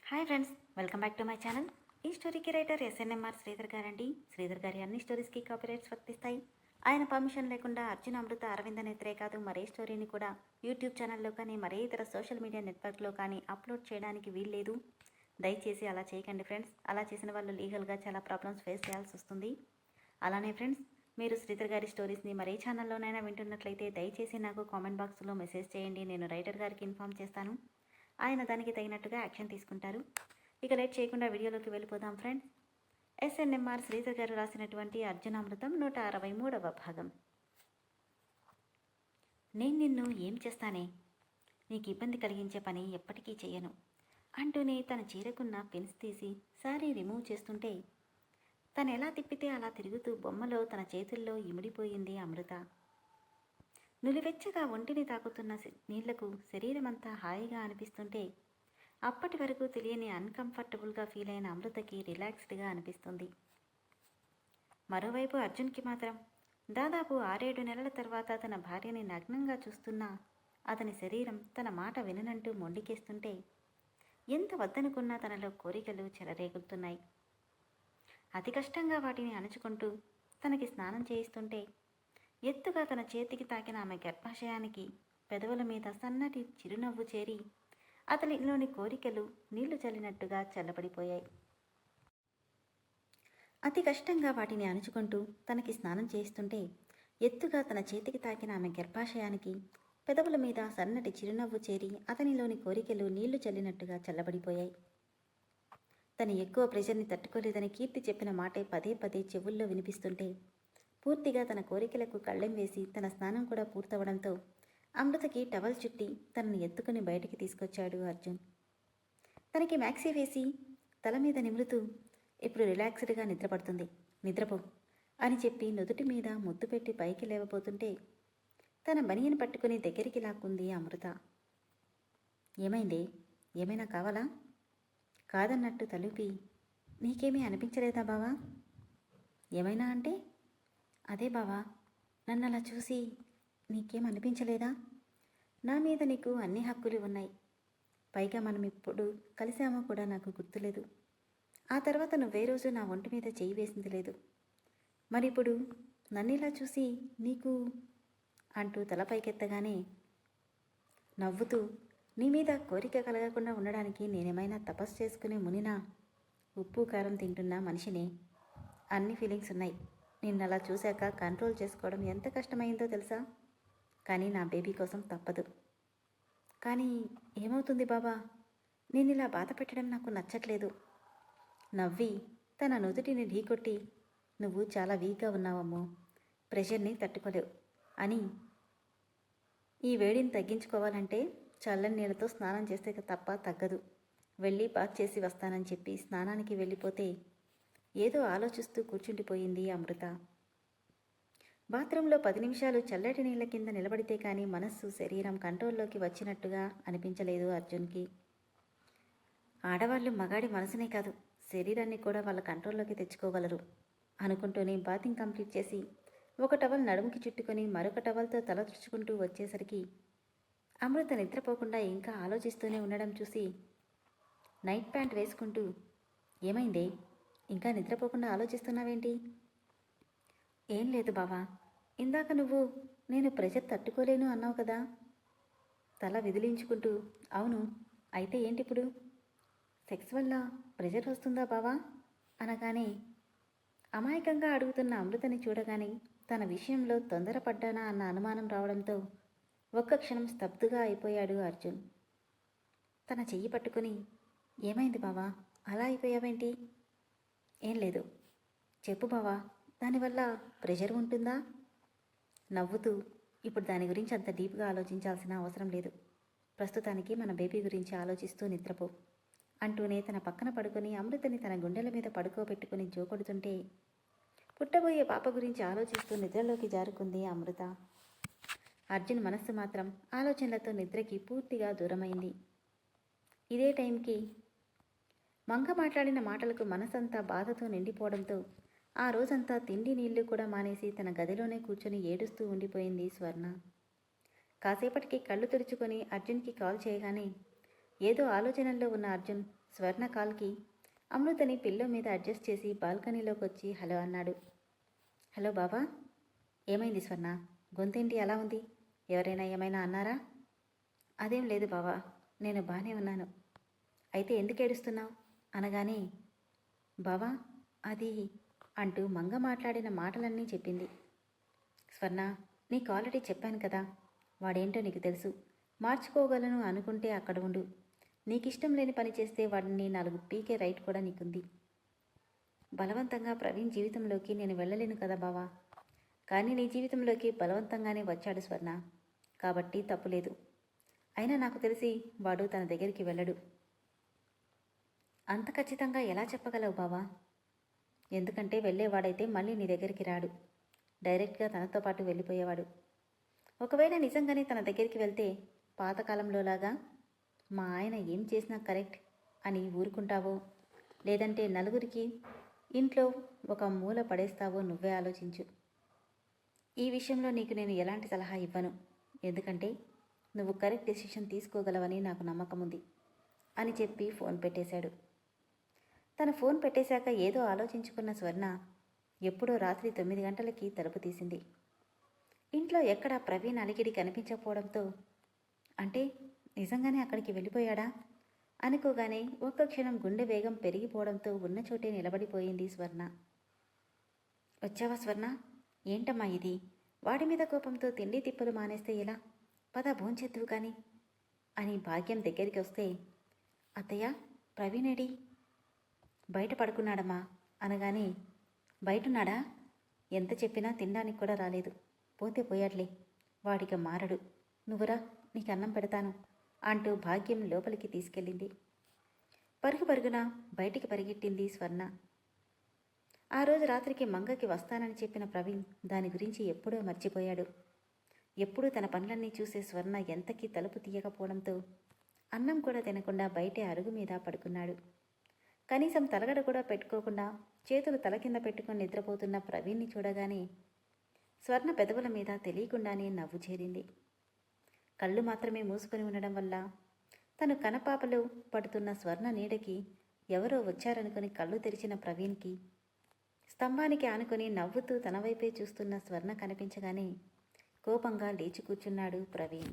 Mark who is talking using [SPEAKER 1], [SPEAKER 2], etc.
[SPEAKER 1] Hi friends, welcome back to my channel. ఈ స్టోరీకి writer SNMR Sridhar గారండి. శ్రీధర్ గారి అన్ని స్టోరీస్కి కాపీరైట్స్ వర్తిస్తాయి. ఆయన పర్మిషన్ లేకుండా అర్జున్, అమృత, అరవింద నేత్రే కాదు మరే స్టోరీని కూడా యూట్యూబ్ ఛానల్లో కానీ మరే ఇతర సోషల్ మీడియా నెట్వర్క్లో కానీ అప్లోడ్ చేయడానికి వీల్లేదు. దయచేసి అలా చేయకండి ఫ్రెండ్స్. అలా చేసిన వాళ్ళు లీగల్గా చాలా ప్రాబ్లమ్స్ ఫేస్ చేయాల్సి వస్తుంది. అలానే ఫ్రెండ్స్, మీరు శ్రీధర్ గారి స్టోరీస్ని మరే ఛానల్లోనైనా వింటున్నట్లయితే దయచేసి నాకు కామెంట్ బాక్స్లో మెసేజ్ చేయండి. నేను రైటర్ గారికి ఇన్ఫామ్ చేస్తాను. ఆయన దానికి తగినట్టుగా యాక్షన్ తీసుకుంటారు. ఇక లేట్ చేయకుండా వీడియోలోకి వెళ్ళిపోదాం ఫ్రెండ్స్. ఎస్ఎన్ఎంఆర్ శ్రీధర్ గారు రాసినటువంటి అర్జునామృతం 163వ భాగం. నేను నిన్ను ఏం చేస్తానే, నీకు ఇబ్బంది కలిగించే పని ఎప్పటికీ చెయ్యను అంటూనే తన చీరకున్న పెన్స్ తీసి శారీ రిమూవ్ చేస్తుంటే తను ఎలా తిప్పితే అలా తిరుగుతూ బొమ్మలో తన చేతుల్లో ఇమిడిపోయింది అమృత. నులివెచ్చగా ఒంటిని తాకుతున్న నీళ్లకు శరీరమంతా హాయిగా అనిపిస్తుంటే అప్పటి వరకు తెలియని అన్కంఫర్టబుల్గా ఫీల్ అయిన అమృతకి రిలాక్స్డ్గా అనిపిస్తుంది. మరోవైపు అర్జున్కి మాత్రం దాదాపు 6-7 నెలల తర్వాత తన భార్యని నగ్నంగా చూస్తున్నా అతని శరీరం తన మాట విననంటూ మొండికేస్తుంటే ఎంత వద్దనుకున్నా తనలో కోరికలు చెలరేగుతున్నాయి. అతి కష్టంగా వాటిని అణుచుకుంటూ తనకి స్నానం చేయిస్తుంటే ఎత్తుగా తన చేతికి తాకిన ఆమె గర్భాశయానికి పెదవుల మీద సన్నటి చిరునవ్వు చేరి అతనిలోని కోరికలు నీళ్లు చల్లినట్టుగా చల్లబడిపోయాయి. అతి కష్టంగా వాటిని అణుచుకుంటూ తనకి స్నానం చేయిస్తుంటే ఎత్తుగా తన చేతికి తాకిన ఆమె గర్భాశయానికి పెదవుల మీద సన్నటి చిరునవ్వు చేరి అతనిలోని కోరికలు నీళ్లు చల్లినట్టుగా చల్లబడిపోయాయి. తను ఎక్కువ ప్రెషర్ని తట్టుకోలేదని కీర్తి చెప్పిన మాటే పదే పదే చెవుల్లో వినిపిస్తుంటే పూర్తిగా తన కోరికలకు కళ్ళెం వేసి తన స్నానం కూడా పూర్తవడంతో అమృతకి టవల్ చుట్టి తనని ఎత్తుకుని బయటికి తీసుకొచ్చాడు అర్జున్. తనకి మ్యాక్సీ వేసి తల మీద నిమురుతూ, ఇప్పుడు రిలాక్స్డ్గా నిద్రపడుతుంది, నిద్రపో అని చెప్పి నుదుటి మీద ముద్దు పెట్టి పైకి లేవబోతుంటే తన బనియను పట్టుకుని దగ్గరికి లాక్కుంది అమృత. ఏమైంది, ఏమైనా కావాలా? కాదన్నట్టు తలుపి, నీకేమీ అనిపించలేదా బావా? ఏమైనా అంటే? అదే బావా, నన్ను అలా చూసి నీకేం అనిపించలేదా? నా మీద నీకు అన్ని హక్కులు ఉన్నాయి. పైగా మనం ఇప్పుడు కలిసామో కూడా నాకు గుర్తులేదు. ఆ తర్వాత నువ్వే రోజు నా ఒంటి మీద చేయి వేసింది లేదు. మరి ఇప్పుడు నన్ను ఇలా చూసి నీకు అంటూ తల పైకెత్తగానే నవ్వుతూ, నీ మీద కోరిక కలగకుండా ఉండడానికి నేనేమైనా తపస్సు చేసుకునే మునినా? ఉప్పు కారం తింటున్న మనిషినే. అన్ని ఫీలింగ్స్ ఉన్నాయి. నిన్నలా చూశాక కంట్రోల్ చేసుకోవడం ఎంత కష్టమైందో తెలుసా? కానీ నా బేబీ కోసం తప్పదు. కానీ ఏమవుతుంది బాబా, నేను ఇలా బాధ పెట్టడం నాకు నచ్చట్లేదు. నవ్వి తన నుదుటిని ఢీకొట్టి, నువ్వు చాలా వీక్గా ఉన్నావమ్మో, ప్రెషర్ని తట్టుకోలేవు అని, ఈ వేడిని తగ్గించుకోవాలంటే చల్లని నీళ్ళతో స్నానం చేస్తే తప్ప తగ్గదు, వెళ్ళి బాత్ చేసి వస్తానని చెప్పి స్నానానికి వెళ్ళిపోతే ఏదో ఆలోచిస్తూ కూర్చుండిపోయింది అమృత. బాత్రూంలో 10 నిమిషాలు చల్లటి నీళ్ల కింద నిలబడితే కానీ మనస్సు శరీరం కంట్రోల్లోకి వచ్చినట్టుగా అనిపించలేదు అర్జున్కి. ఆడవాళ్ళు మగాడి మనసునే కాదు, శరీరాన్ని కూడా వాళ్ళ కంట్రోల్లోకి తెచ్చుకోగలరు అనుకుంటూనే బాతింగ్ కంప్లీట్ చేసి ఒక టవల్ నడుముకి చుట్టుకొని మరొక టవల్తో తల తుడుచుకుంటూ వచ్చేసరికి అమృత నిద్రపోకుండా ఇంకా ఆలోచిస్తూనే ఉండడం చూసి నైట్ ప్యాంట్ వేసుకుంటూ, ఏమైందే, ఇంకా నిద్రపోకుండా ఆలోచిస్తున్నావేంటి? ఏం లేదు బావా, ఇందాక నువ్వు నేను ప్రెషర్ తట్టుకోలేను అన్నావు కదా. తల విదిలించుకుంటూ, అవును, అయితే ఏంటిప్పుడు? సెక్స్ వల్ల ప్రెషర్ వస్తుందా బావా అనగానే అమాయకంగా అడుగుతున్న అమృతని చూడగానే తన విషయంలో తొందరపడ్డానా అన్న అనుమానం రావడంతో ఒక్క క్షణం స్తబ్దుగా అయిపోయాడు అర్జున్. తన చెయ్యి పట్టుకుని, ఏమైంది బావా, అలా అయిపోయావేంటి? ఏం లేదు, చెప్పు బావా, దానివల్ల ప్రెషర్ ఉంటుందా? నవ్వుతూ, ఇప్పుడు దాని గురించి అంత డీప్గా ఆలోచించాల్సిన అవసరం లేదు, ప్రస్తుతానికి మన బేబీ గురించి ఆలోచిస్తూ నిద్రపో అంటూనే తన పక్కన పడుకొని అమృతని తన గుండెల మీద పడుకోబెట్టుకుని జోకొడుతుంటే పుట్టబోయే పాప గురించి ఆలోచిస్తూ నిద్రలోకి జారుకుంది అమృత. అర్జున్ మనస్సు మాత్రం ఆలోచనలతో నిద్రకి పూర్తిగా దూరమైంది. ఇదే టైంకి మంగ మాట్లాడిన మాటలకు మనసంతా బాధతో నిండిపోవడంతో ఆ రోజంతా తిండి నీళ్లు కూడా మానేసి తన గదిలోనే కూర్చొని ఏడుస్తూ ఉండిపోయింది స్వర్ణ. కాసేపటికి కళ్ళు తెరుచుకొని అర్జున్కి కాల్ చేయగానే ఏదో ఆలోచనల్లో ఉన్న అర్జున్ స్వర్ణ కాల్కి అమృతని పిల్లో మీద అడ్జస్ట్ చేసి బాల్కనీలోకి వచ్చి హలో అన్నాడు. హలో బావా, ఏమైంది స్వర్ణ? గొంతేంటి అలా ఉంది? ఎవరైనా ఏమైనా అన్నారా? అదేం లేదు బావా, నేను బాగానే ఉన్నాను. అయితే ఎందుకు ఏడుస్తున్నావు అనగానే, బావా అది అంటూ మంగ మాట్లాడిన మాటలన్నీ చెప్పింది. స్వర్ణ, నీకు ఆల్రెడీ చెప్పాను కదా, వాడేంటో నీకు తెలుసు. మార్చుకోగలను అనుకుంటే అక్కడ ఉండు. నీకిష్టం లేని పని చేస్తే వాడిని 4 పీకే రైట్ కూడా నీకుంది. బలవంతంగా ప్రవీణ్ జీవితంలోకి నేను వెళ్ళలేను కదా బావా. కానీ నీ జీవితంలోకి బలవంతంగానే వచ్చాడు స్వర్ణ, కాబట్టి తప్పులేదు. అయినా నాకు తెలిసి వాడు తన దగ్గరికి వెళ్ళడు. అంత ఖచ్చితంగా ఎలా చెప్పగలవు బావా? ఎందుకంటే వెళ్ళేవాడైతే మళ్ళీ నీ దగ్గరికి రాడు. డైరెక్ట్గా తనతో పాటు వెళ్ళిపోయేవాడు. ఒకవేళ నిజంగానే తన దగ్గరికి వెళ్తే పాతకాలంలోలాగా మా ఆయన ఏం చేసినా కరెక్ట్ అని ఊరుకుంటావో, లేదంటే నలుగురికి ఇంట్లో ఒక మూల పడేస్తావో నువ్వే ఆలోచించు. ఈ విషయంలో నీకు నేను ఎలాంటి సలహా ఇవ్వను, ఎందుకంటే నువ్వు కరెక్ట్ డెసిషన్ తీసుకోగలవని నాకు నమ్మకం ఉంది అని చెప్పి ఫోన్ పెట్టేశాడు. తన ఫోన్ పెట్టేశాక ఏదో ఆలోచించుకున్న స్వర్ణ ఎప్పుడో రాత్రి 9 గంటలకి తలుపు తీసింది. ఇంట్లో ఎక్కడా ప్రవీణ్ అలికిడి కనిపించకపోవడంతో, అంటే నిజంగానే అక్కడికి వెళ్ళిపోయాడా అనుకోగానే ఒక్క క్షణం గుండె వేగం పెరిగిపోవడంతో ఉన్న చోటే నిలబడిపోయింది స్వర్ణ. వచ్చావా స్వర్ణ? ఏంటమ్మా ఇది? వాడి మీద కోపంతో తిండి తిప్పలు మానేస్తే ఎలా? పద భోంచెద్దువు కానీ అని భాగ్యం దగ్గరికి వస్తే, అత్తయ్య ప్రవీణేడి? బయట పడుకున్నాడమ్మా అనగానే, బయటున్నాడా? ఎంత చెప్పినా తినడానికి కూడా రాలేదు. పోతే పోయాడ్లే, వాడిక మారడు. నువ్వురా, నీకు అన్నం పెడతాను అంటూ భాగ్యం లోపలికి తీసుకెళ్ళింది. పరుగు పరుగున బయటికి పరిగెట్టింది స్వర్ణ. ఆ రోజు రాత్రికి మంగకి వస్తానని చెప్పిన ప్రవీణ్ దాని గురించి ఎప్పుడో మర్చిపోయాడు. ఎప్పుడూ తన పనులన్నీ చూసే స్వర్ణ ఎంతకీ తలుపు తీయకపోవడంతో అన్నం కూడా తినకుండా బయటే అరుగు మీద పడుకున్నాడు. కనీసం తలగడ కూడా పెట్టుకోకుండా చేతులు తల కింద పెట్టుకుని నిద్రపోతున్న ప్రవీణ్ని చూడగానే స్వర్ణ పెదవుల మీద తెలియకుండానే నవ్వు చేరింది. కళ్ళు మాత్రమే మూసుకొని ఉండడం వల్ల తను కనపాపలో పడుతున్న స్వర్ణ నీడకి ఎవరో వచ్చారనుకుని కళ్ళు తెరిచిన ప్రవీణ్కి స్తంభానికి ఆనుకొని నవ్వుతూ తన వైపే చూస్తున్న స్వర్ణ కనిపించగానే కోపంగా లేచి కూర్చున్నాడు ప్రవీణ్.